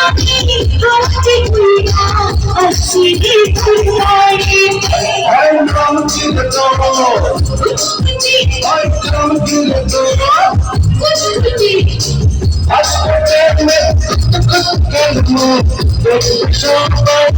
I come to the door. I come to the door. Hospital with the show I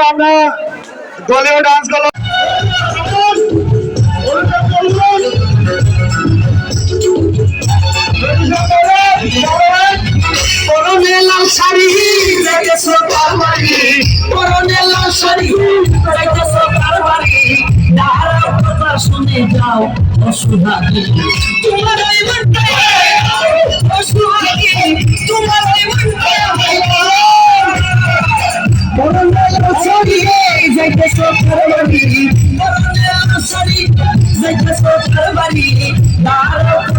আমরা দলীয় dance করলাম লাল শাড়ি শাড়ি শুনে যাও অসুহাগী তোমার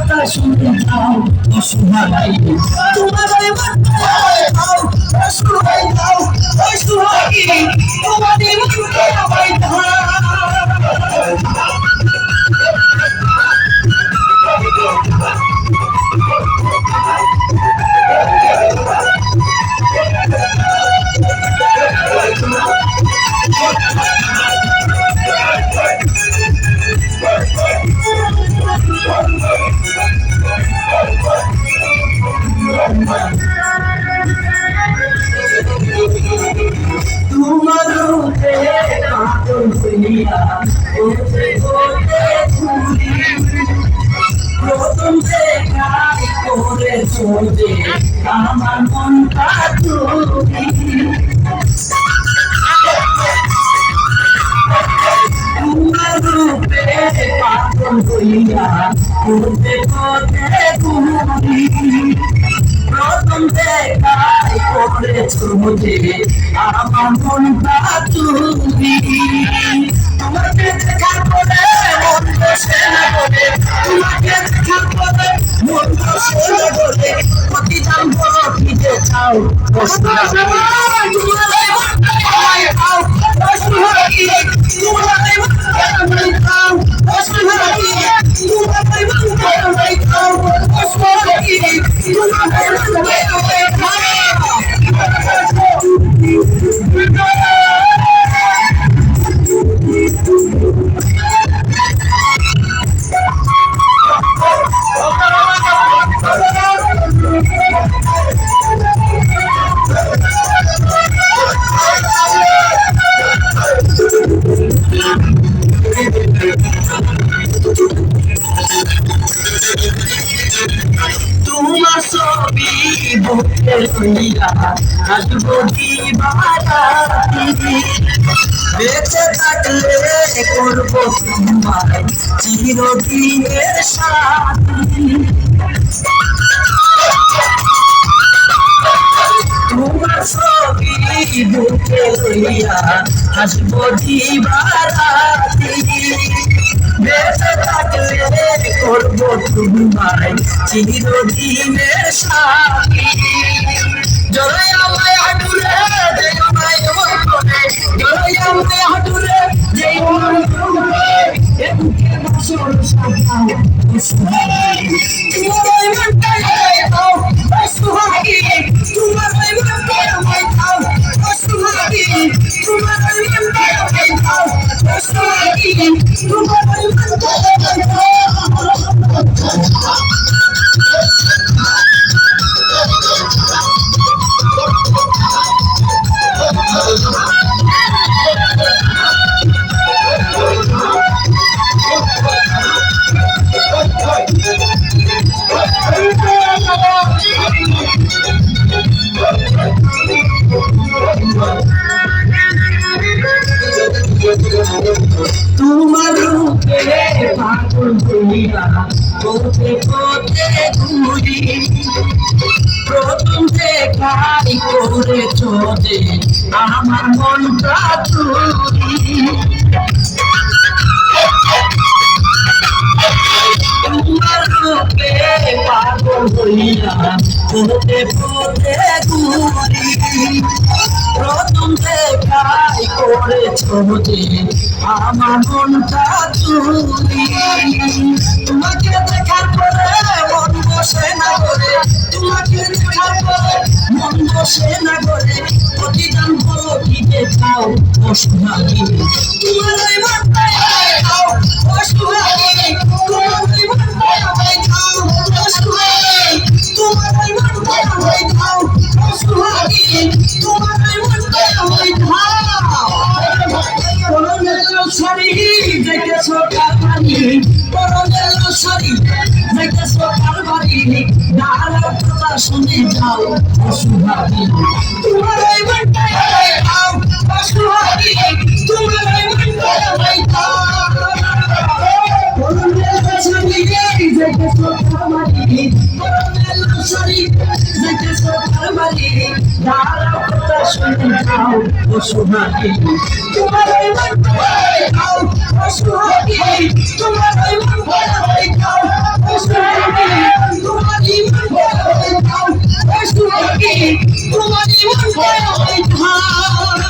তোমার শুনতে যাও অসুহাগী তোমার প্রথম দেখাই করে চলবে আমার মনটা তুমি তোমার রূপে পাগল হইয়া করতে করতে তুমি প্রথম দেখাই করে করেছো যে আমার মনটা তুমি তোমাকে দেখার পরে মন বসে না বলে তোমাকে দেখার পরে মন বসে না বলে প্রতিদান বলো কি যে চাও তোমার ছবি বুকে লইয়া আসবো দিবারাতি বেঁচে থাকলে করবো তোমায় চিরদিনের সাথী তোমার ছবি বুকে লইয়া আসবো দিবারাতি বেঁচে থাকলে করবো তোমায় চিরদিনের সাথী জয় আমায় হাঁটুরে জয় আমায় এমন করে জয় আমায় হাঁটুরে জয় মন করে এমকে বছর সাজাও সুহাগী তোমার মনটা দাও সুহাগী তোমার মনটা আমায় দাও সুহাগী তোমার মনটা আমায় দাও সুহাগী তোমার মনটা আমায় দাও তোমার রূপে পাগল হইয়া পথে পথে ঘুরি প্রথম দেখাই করেছ যে আমার মনটা চুরি তোমার রূপে পাগল হইয়া পথে পথে ঘুরি প্রথম দেখাই করেছ যে আমার মনটা চুরি তোমাকে দেখার পরে মন বসে না করে তোমাকে দেখার পরে মন বসে না করে প্রতিদান বলো কি যে চাও অসুহাগী তোমার ওই মনটাই খাও অসুহাগী তোমার ওই মনটাই খাও অসুহাগী তোমার ওই মনটাই খাও অসুহাগী তোমার ওই মনটাই খাও সরি দেখেছো কারবারি পরমের সরি দেখেছো কারবারি দাঁড়ার কথা শুনে যাও অসুহাগী তোমার ওই মনটাই খাও অসুহাগী তোমার ওই মনটাই খাও পরমের সরি দেখেছো কারবারি পরমের সরি দেখেছো কারবারি দাঁড়ার কথা শুনে যাও অসুহাগী তোমার ওই মনটাই খাও অসুহাগী তোমার ওই মনটাই খাও অসুহাগী তোমার ওই মনটাই খাও অসুহাগী তোমার ওই মনটাই খাও